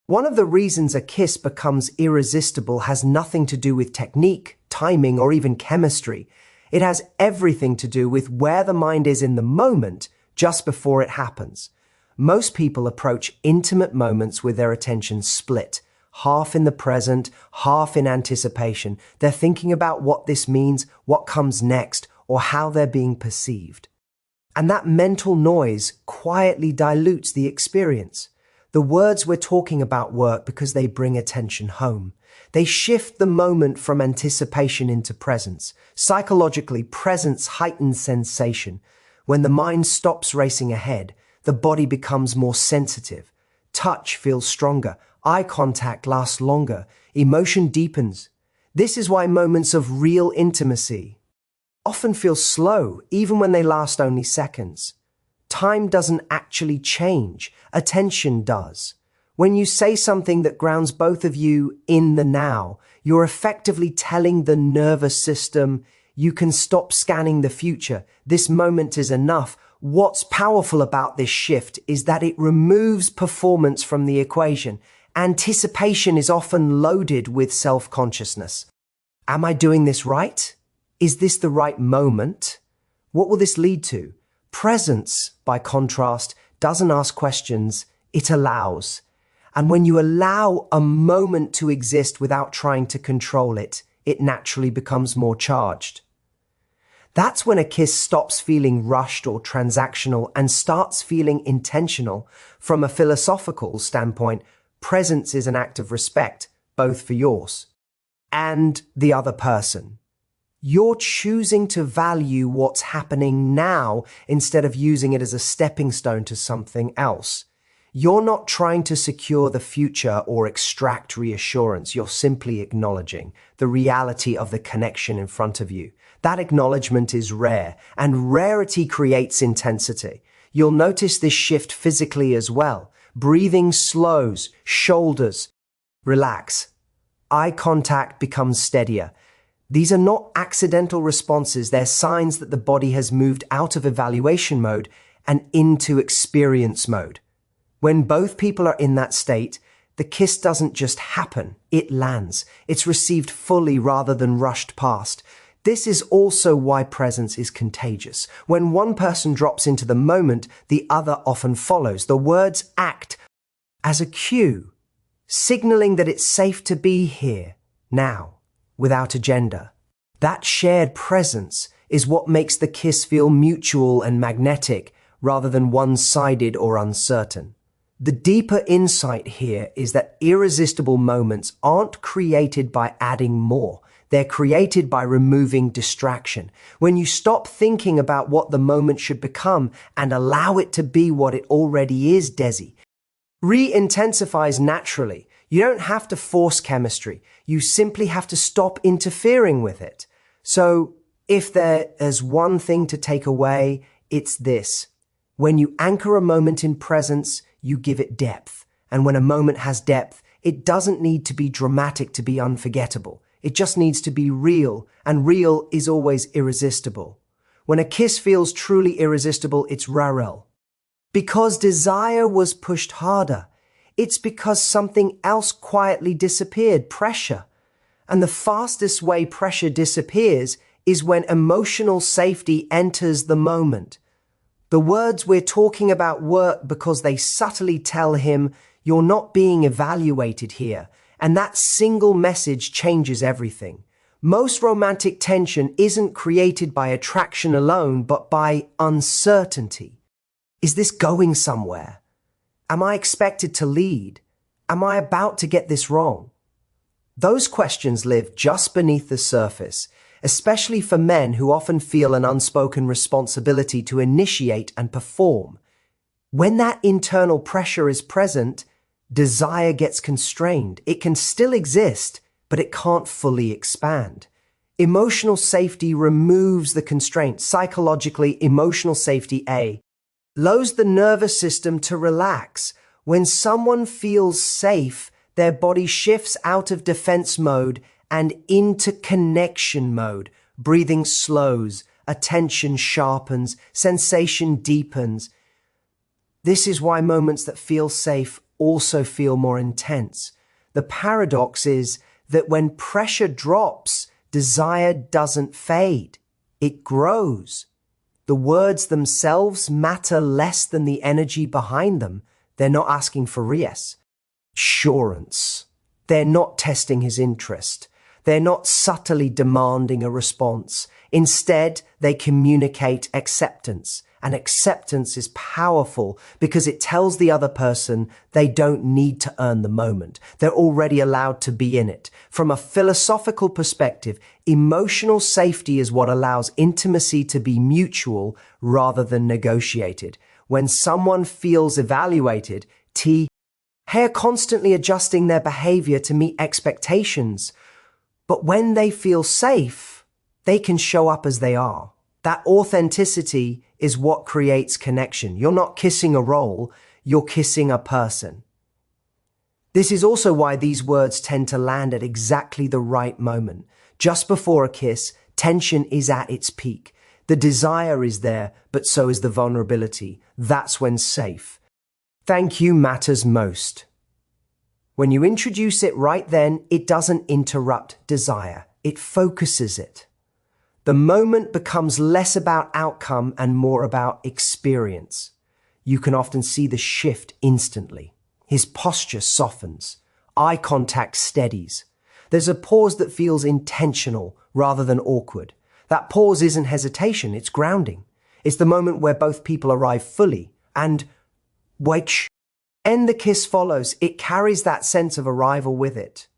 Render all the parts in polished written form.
One of the reasons a kiss becomes irresistible has nothing to do with technique, timing, or even chemistry. It has everything to do with where the mind is in the moment just before it happens. Most people approach intimate moments with their attention split, half in the present, half in anticipation. They're thinking about what this means, what comes next, or how they're being perceived. And that mental noise quietly dilutes the experience. The words we're talking about work because they bring attention home. They shift the moment from anticipation into presence. Psychologically, presence heightens sensation. When the mind stops racing ahead, the body becomes more sensitive. Touch feels stronger. Eye contact lasts longer. Emotion deepens. This is why moments of real intimacy often feel slow, even when they last only seconds. Time doesn't actually change. Attention does. When you say something that grounds both of you in the now, you're effectively telling the nervous system, you can stop scanning the future. This moment is enough. What's powerful about this shift is that it removes performance from the equation. Anticipation is often loaded with self-consciousness. Am I doing this right? Is this the right moment? What will this lead to? Presence, by contrast, doesn't ask questions, it allows. And when you allow a moment to exist without trying to control it, it naturally becomes more charged. That's when a kiss stops feeling rushed or transactional and starts feeling intentional. From a philosophical standpoint, presence is an act of respect, both for yours and the other person. You're choosing to value what's happening now instead of using it as a stepping stone to something else. You're not trying to secure the future or extract reassurance. You're simply acknowledging the reality of the connection in front of you. That acknowledgement is rare, and rarity creates intensity. You'll notice this shift physically as well. Breathing slows, shoulders relax. Eye contact becomes steadier. These are not accidental responses. They're signs that the body has moved out of evaluation mode and into experience mode. When both people are in that state, the kiss doesn't just happen, it lands. It's received fully rather than rushed past. This is also why presence is contagious. When one person drops into the moment, the other often follows. The words act as a cue, signaling that it's safe to be here, now, without agenda. That shared presence is what makes the kiss feel mutual and magnetic rather than one-sided or uncertain. The deeper insight here is that irresistible moments aren't created by adding more. They're created by removing distraction. When you stop thinking about what the moment should become and allow it to be what it already is, re-intensifies naturally. You don't have to force chemistry. You simply have to stop interfering with it. So if there's one thing to take away, it's this. When you anchor a moment in presence, you give it depth. And when a moment has depth, it doesn't need to be dramatic to be unforgettable. It just needs to be real, and real is always irresistible. When a kiss feels truly irresistible, it's rare. Because desire was pushed harder. It's because something else quietly disappeared, pressure. And the fastest way pressure disappears is when emotional safety enters the moment. The words we're talking about work because they subtly tell him, you're not being evaluated here. And that single message changes everything. Most romantic tension isn't created by attraction alone, but by uncertainty. Is this going somewhere? Am I expected to lead? Am I about to get this wrong? Those questions live just beneath the surface, especially for men who often feel an unspoken responsibility to initiate and perform. When that internal pressure is present, desire gets constrained. It can still exist, but it can't fully expand. Emotional safety removes the constraint. Psychologically, emotional safety allows the nervous system to relax. When someone feels safe, their body shifts out of defense mode and into connection mode. Breathing slows, attention sharpens, sensation deepens. This is why moments that feel safe also feel more intense. The paradox is that when pressure drops, desire doesn't fade. It grows. The words themselves matter less than the energy behind them. They're not asking for reassurance. They're not testing his interest. They're not subtly demanding a response. Instead, they communicate acceptance. And acceptance is powerful because it tells the other person they don't need to earn the moment. They're already allowed to be in it. From a philosophical perspective, emotional safety is what allows intimacy to be mutual rather than negotiated. When someone feels evaluated, they're constantly adjusting their behavior to meet expectations. But when they feel safe, they can show up as they are. That authenticity is what creates connection. You're not kissing a role, you're kissing a person. This is also why these words tend to land at exactly the right moment. Just before a kiss, tension is at its peak. The desire is there, but so is the vulnerability. That's when safe. Thank you matters most. When you introduce it right then, it doesn't interrupt desire. It focuses it. The moment becomes less about outcome and more about experience. You can often see the shift instantly. His posture softens. Eye contact steadies. There's a pause that feels intentional rather than awkward. That pause isn't hesitation, it's grounding. It's the moment where both people arrive fully and the kiss follows. It carries that sense of arrival with it.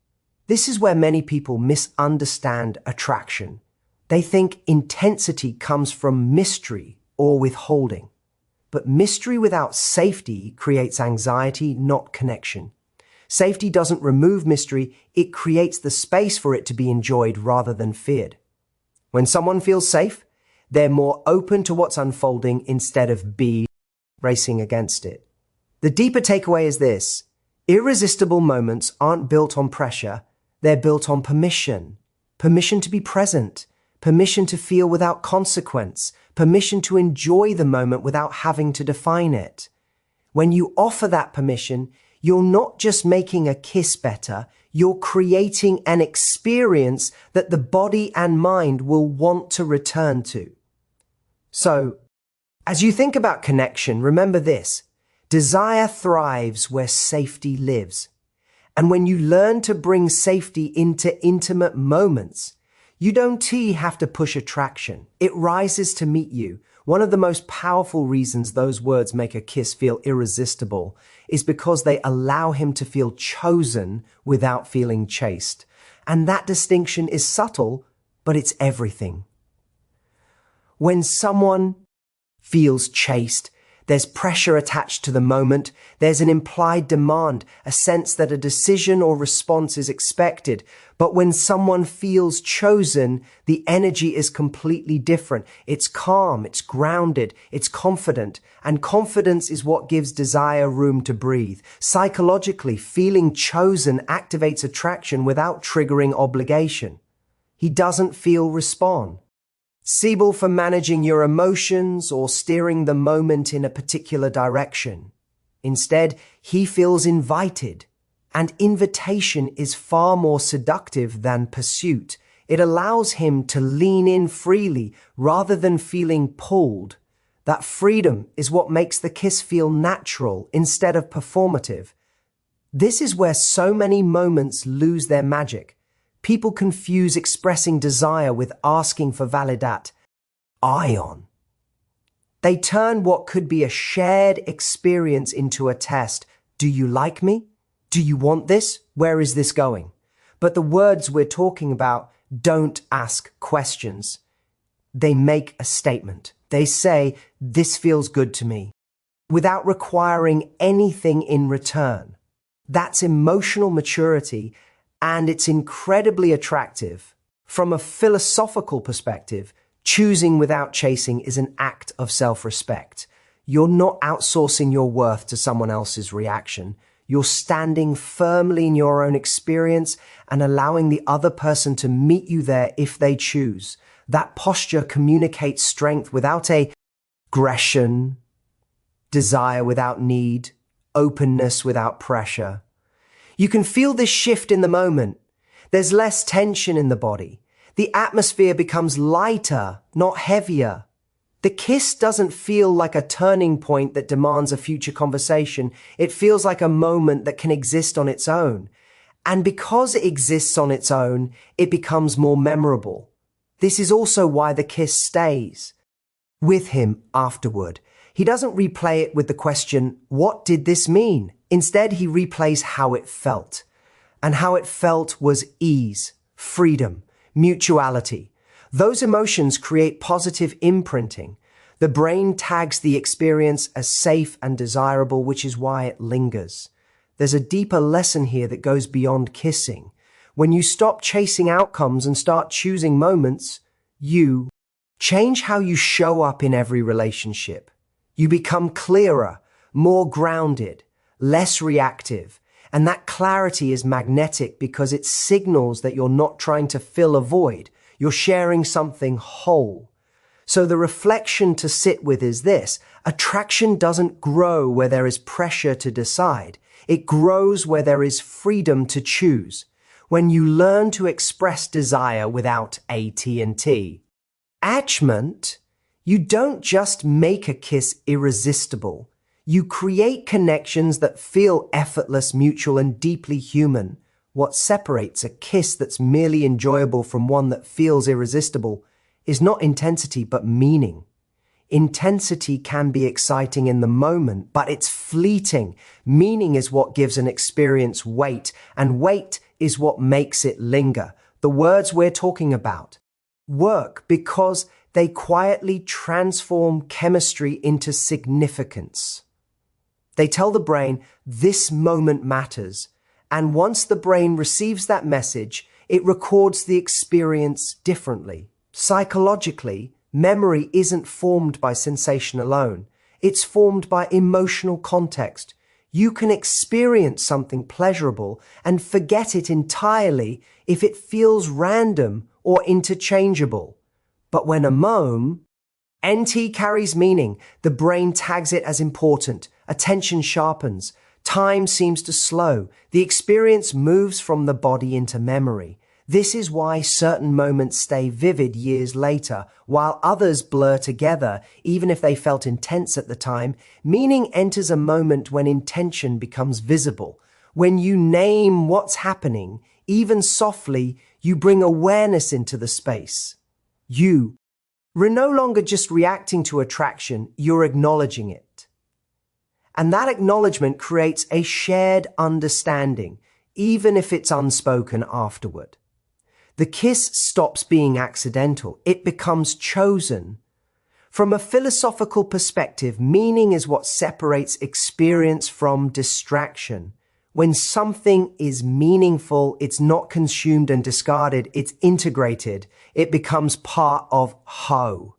This is where many people misunderstand attraction. They think intensity comes from mystery or withholding. But mystery without safety creates anxiety, not connection. Safety doesn't remove mystery, it creates the space for it to be enjoyed rather than feared. When someone feels safe, they're more open to what's unfolding instead of racing against it. The deeper takeaway is this: irresistible moments aren't built on pressure, they're built on permission. Permission to be present. Permission to feel without consequence, permission to enjoy the moment without having to define it. When you offer that permission, you're not just making a kiss better, you're creating an experience that the body and mind will want to return to. So, as you think about connection, remember this: desire thrives where safety lives. And when you learn to bring safety into intimate moments, you don't have to push attraction. It rises to meet you. One of the most powerful reasons those words make a kiss feel irresistible is because they allow him to feel chosen without feeling chased. And that distinction is subtle, but it's everything. When someone feels chased, there's pressure attached to the moment. There's an implied demand, a sense that a decision or response is expected. But when someone feels chosen, the energy is completely different. It's calm, it's grounded, it's confident. And confidence is what gives desire room to breathe. Psychologically, feeling chosen activates attraction without triggering obligation. He doesn't feel respond. Irresistible for managing your emotions or steering the moment in a particular direction. Instead, he feels invited, and invitation is far more seductive than pursuit. It allows him to lean in freely rather than feeling pulled. That freedom is what makes the kiss feel natural instead of performative. This is where so many moments lose their magic. People confuse expressing desire with asking for validat. They turn what could be a shared experience into a test. Do you like me? Do you want this? Where is this going? But the words we're talking about don't ask questions. They make a statement. They say, this feels good to me, without requiring anything in return. That's emotional maturity. And it's incredibly attractive. From a philosophical perspective, choosing without chasing is an act of self-respect. You're not outsourcing your worth to someone else's reaction. You're standing firmly in your own experience and allowing the other person to meet you there if they choose. That posture communicates strength without aggression, desire without need, openness without pressure. You can feel this shift in the moment. There's less tension in the body. The atmosphere becomes lighter, not heavier. The kiss doesn't feel like a turning point that demands a future conversation. It feels like a moment that can exist on its own. And because it exists on its own, it becomes more memorable. This is also why the kiss stays with him afterward. He doesn't replay it with the question, what did this mean? Instead, he replays how it felt. And how it felt was ease, freedom, mutuality. Those emotions create positive imprinting. The brain tags the experience as safe and desirable, which is why it lingers. There's a deeper lesson here that goes beyond kissing. When you stop chasing outcomes and start choosing moments, you change how you show up in every relationship. You become clearer, more grounded, less reactive. And that clarity is magnetic because it signals that you're not trying to fill a void. You're sharing something whole. So the reflection to sit with is this: attraction doesn't grow where there is pressure to decide. It grows where there is freedom to choose. When you learn to express desire without AT&T. Attachment, you don't just make a kiss irresistible. You create connections that feel effortless, mutual, and deeply human. What separates a kiss that's merely enjoyable from one that feels irresistible is not intensity, but meaning. Intensity can be exciting in the moment, but it's fleeting. Meaning is what gives an experience weight, and weight is what makes it linger. The words we're talking about work because they quietly transform chemistry into significance. They tell the brain, this moment matters. And once the brain receives that message, it records the experience differently. Psychologically, memory isn't formed by sensation alone. It's formed by emotional context. You can experience something pleasurable and forget it entirely if it feels random or interchangeable. But when a moment, NT carries meaning, the brain tags it as important, attention sharpens, time seems to slow, the experience moves from the body into memory. This is why certain moments stay vivid years later, while others blur together, even if they felt intense at the time. Meaning enters a moment when intention becomes visible. When you name what's happening, even softly, you bring awareness into the space. You're no longer just reacting to attraction, you're acknowledging it. And that acknowledgement creates a shared understanding, even if it's unspoken afterward. The kiss stops being accidental. It becomes chosen. From a philosophical perspective, meaning is what separates experience from distraction. When something is meaningful, it's not consumed and discarded, it's integrated. It becomes part of who.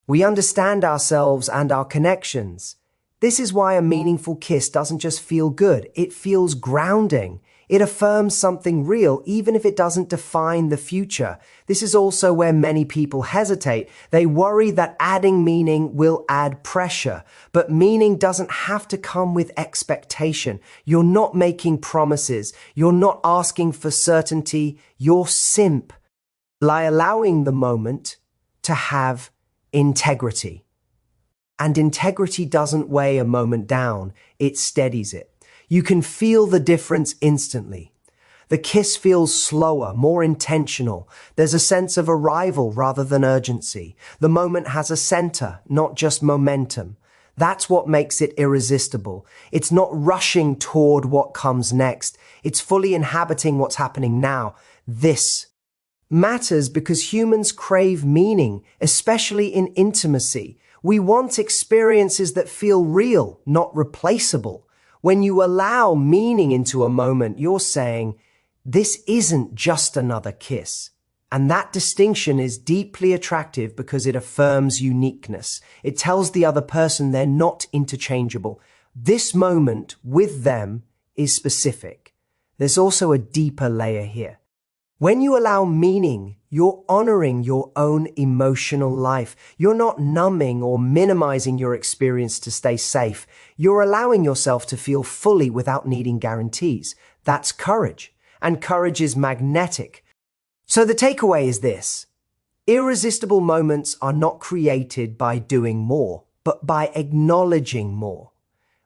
We understand ourselves and our connections. This is why a meaningful kiss doesn't just feel good, it feels grounding. It affirms something real, even if it doesn't define the future. This is also where many people hesitate. They worry that adding meaning will add pressure. But meaning doesn't have to come with expectation. You're not making promises. You're not asking for certainty. You're simply allowing the moment to have integrity. And integrity doesn't weigh a moment down. It steadies it. You can feel the difference instantly. The kiss feels slower, more intentional. There's a sense of arrival rather than urgency. The moment has a center, not just momentum. That's what makes it irresistible. It's not rushing toward what comes next. It's fully inhabiting what's happening now. This matters because humans crave meaning, especially in intimacy. We want experiences that feel real, not replaceable. When you allow meaning into a moment, you're saying, this isn't just another kiss. And that distinction is deeply attractive because it affirms uniqueness. It tells the other person they're not interchangeable. This moment with them is specific. There's also a deeper layer here. When you allow meaning, you're honoring your own emotional life. You're not numbing or minimizing your experience to stay safe. You're allowing yourself to feel fully without needing guarantees. That's courage. And courage is magnetic. So the takeaway is this. Irresistible moments are not created by doing more, but by acknowledging more.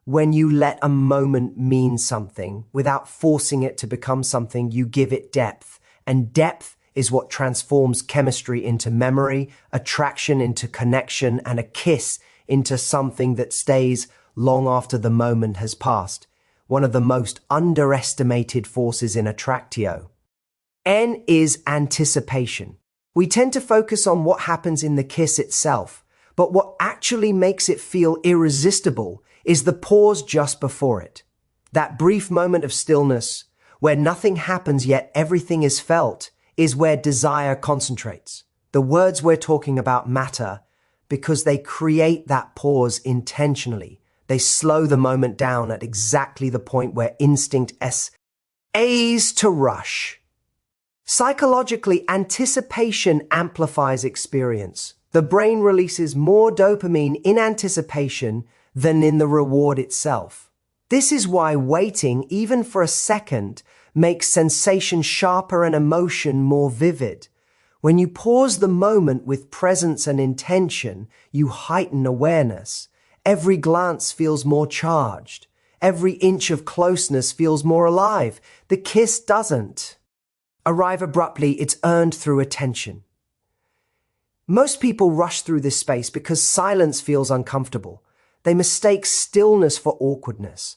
When you let a moment mean something without forcing it to become something, you give it depth. And depth is what transforms chemistry into memory, attraction into connection, and a kiss into something that stays long after the moment has passed. One of the most underestimated forces in attractio. N is anticipation. We tend to focus on what happens in the kiss itself, but what actually makes it feel irresistible is the pause just before it. That brief moment of stillness, where nothing happens yet everything is felt, is where desire concentrates. The words we're talking about matter because they create that pause intentionally. They slow the moment down at exactly the point where instinct A's to rush. Psychologically, anticipation amplifies experience. The brain releases more dopamine in anticipation than in the reward itself. This is why waiting, even for a second, makes sensation sharper and emotion more vivid. When you pause the moment with presence and intention, you heighten awareness. Every glance feels more charged. Every inch of closeness feels more alive. The kiss doesn't arrive abruptly, it's earned through attention. Most people rush through this space because silence feels uncomfortable. They mistake stillness for awkwardness.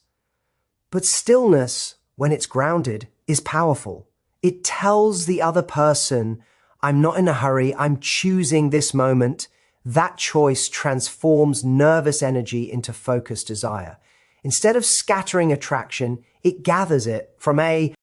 But stillness, when it's grounded, is powerful. It tells the other person, I'm not in a hurry, I'm choosing this moment. That choice transforms nervous energy into focused desire. Instead of scattering attraction, it gathers it. From a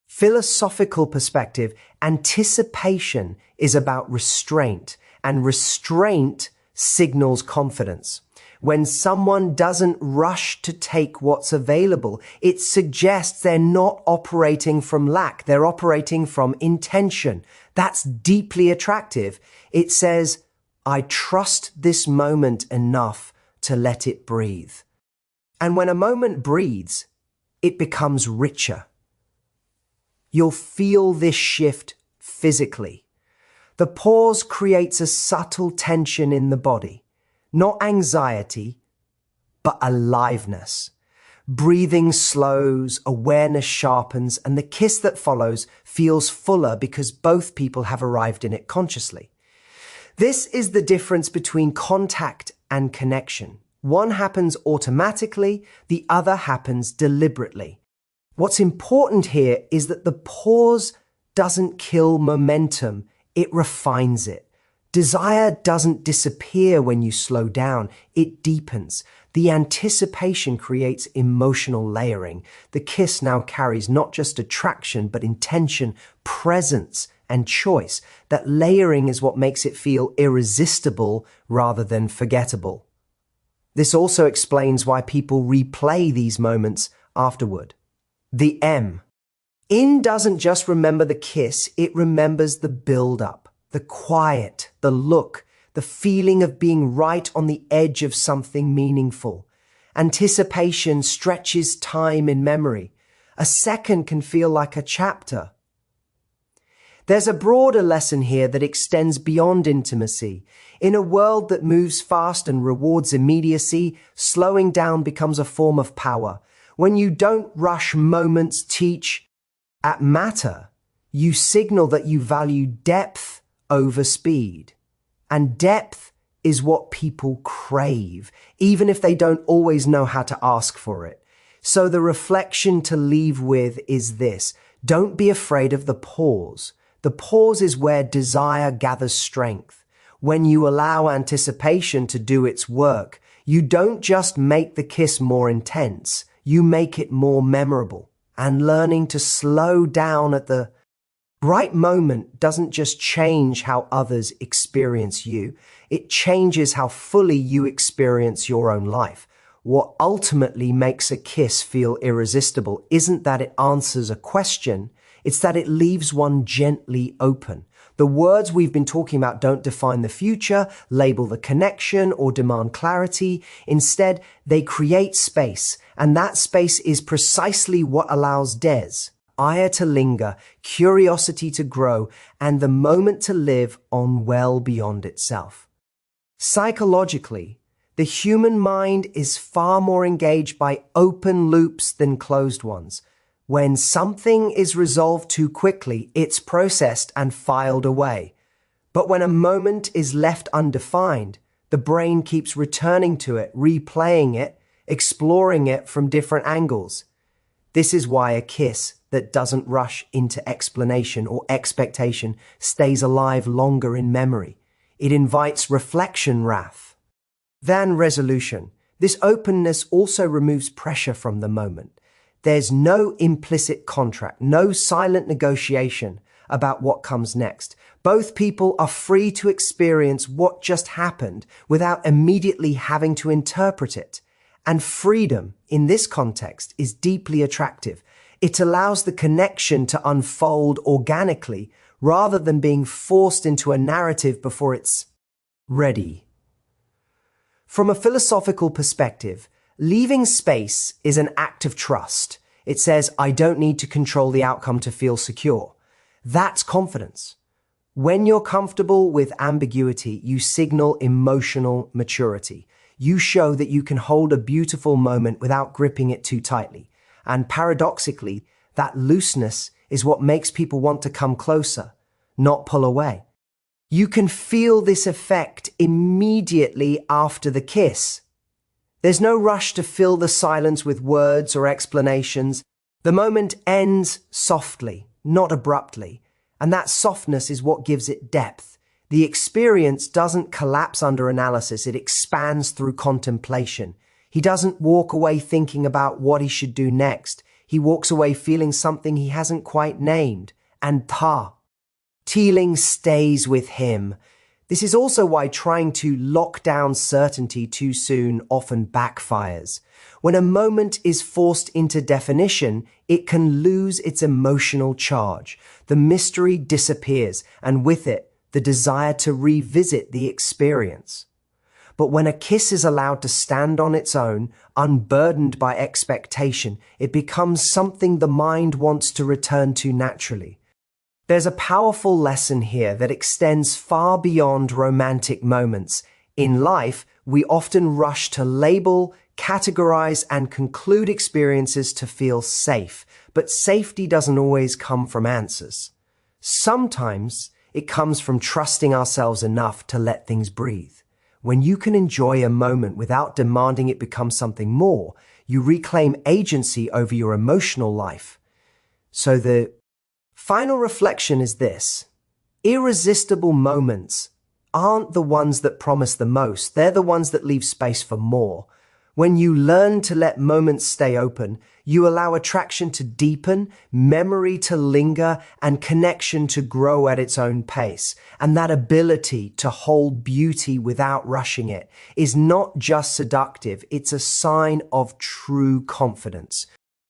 philosophical perspective, anticipation is about restraint, and restraint signals confidence. When someone doesn't rush to take what's available, it suggests they're not operating from lack, they're operating from intention. That's deeply attractive. It says, I trust this moment enough to let it breathe. And when a moment breathes, it becomes richer. You'll feel this shift physically. The pause creates a subtle tension in the body. Not anxiety, but aliveness. Breathing slows, awareness sharpens, and the kiss that follows feels fuller because both people have arrived in it consciously. This is the difference between contact and connection. One happens automatically, the other happens deliberately. What's important here is that the pause doesn't kill momentum, it refines it. Desire doesn't disappear when you slow down, it deepens. The anticipation creates emotional layering. The kiss now carries not just attraction, but intention, presence, and choice. That layering is what makes it feel irresistible rather than forgettable. This also explains why people replay these moments afterward. The M. In doesn't just remember the kiss, it remembers the build-up. The quiet, the look, the feeling of being right on the edge of something meaningful. Anticipation stretches time in memory. A second can feel like a chapter. There's a broader lesson here that extends beyond intimacy. In a world that moves fast and rewards immediacy, slowing down becomes a form of power. When you don't rush moments, teach at matter, you signal that you value depth over speed. And depth is what people crave, even if they don't always know how to ask for it. So the reflection to leave with is this. Don't be afraid of the pause. The pause is where desire gathers strength. When you allow anticipation to do its work, you don't just make the kiss more intense, you make it more memorable. And learning to slow down at the right moment doesn't just change how others experience you, it changes how fully you experience your own life. What ultimately makes a kiss feel irresistible isn't that it answers a question, it's that it leaves one gently open. The words we've been talking about don't define the future, label the connection, or demand clarity. Instead, they create space, and that space is precisely what allows ire to linger, curiosity to grow, and the moment to live on well beyond itself. Psychologically, the human mind is far more engaged by open loops than closed ones. When something is resolved too quickly, it's processed and filed away. But when a moment is left undefined, the brain keeps returning to it, replaying it, exploring it from different angles. This is why a kiss that doesn't rush into explanation or expectation stays alive longer in memory. It invites reflection than resolution. This openness also removes pressure from the moment. There's no implicit contract, no silent negotiation about what comes next. Both people are free to experience what just happened without immediately having to interpret it. And freedom, in this context, is deeply attractive. It allows the connection to unfold organically rather than being forced into a narrative before it's ready. From a philosophical perspective, leaving space is an act of trust. It says, I don't need to control the outcome to feel secure. That's confidence. When you're comfortable with ambiguity, you signal emotional maturity. You show that you can hold a beautiful moment without gripping it too tightly. And paradoxically, that looseness is what makes people want to come closer, not pull away. You can feel this effect immediately after the kiss. There's no rush to fill the silence with words or explanations. The moment ends softly, not abruptly, and that softness is what gives it depth. The experience doesn't collapse under analysis, it expands through contemplation. He doesn't walk away thinking about what he should do next. He walks away feeling something he hasn't quite named, and Teeling stays with him. This is also why trying to lock down certainty too soon often backfires. When a moment is forced into definition, it can lose its emotional charge. The mystery disappears, and with it, the desire to revisit the experience. But when a kiss is allowed to stand on its own, unburdened by expectation, it becomes something the mind wants to return to naturally. There's a powerful lesson here that extends far beyond romantic moments. In life, we often rush to label, categorize, and conclude experiences to feel safe. But safety doesn't always come from answers. Sometimes it comes from trusting ourselves enough to let things breathe. When you can enjoy a moment without demanding it become something more, you reclaim agency over your emotional life. So the final reflection is this: irresistible moments aren't the ones that promise the most. They're the ones that leave space for more. When you learn to let moments stay open, you allow attraction to deepen, memory to linger, and connection to grow at its own pace. And that ability to hold beauty without rushing it is not just seductive, it's a sign of true confidence.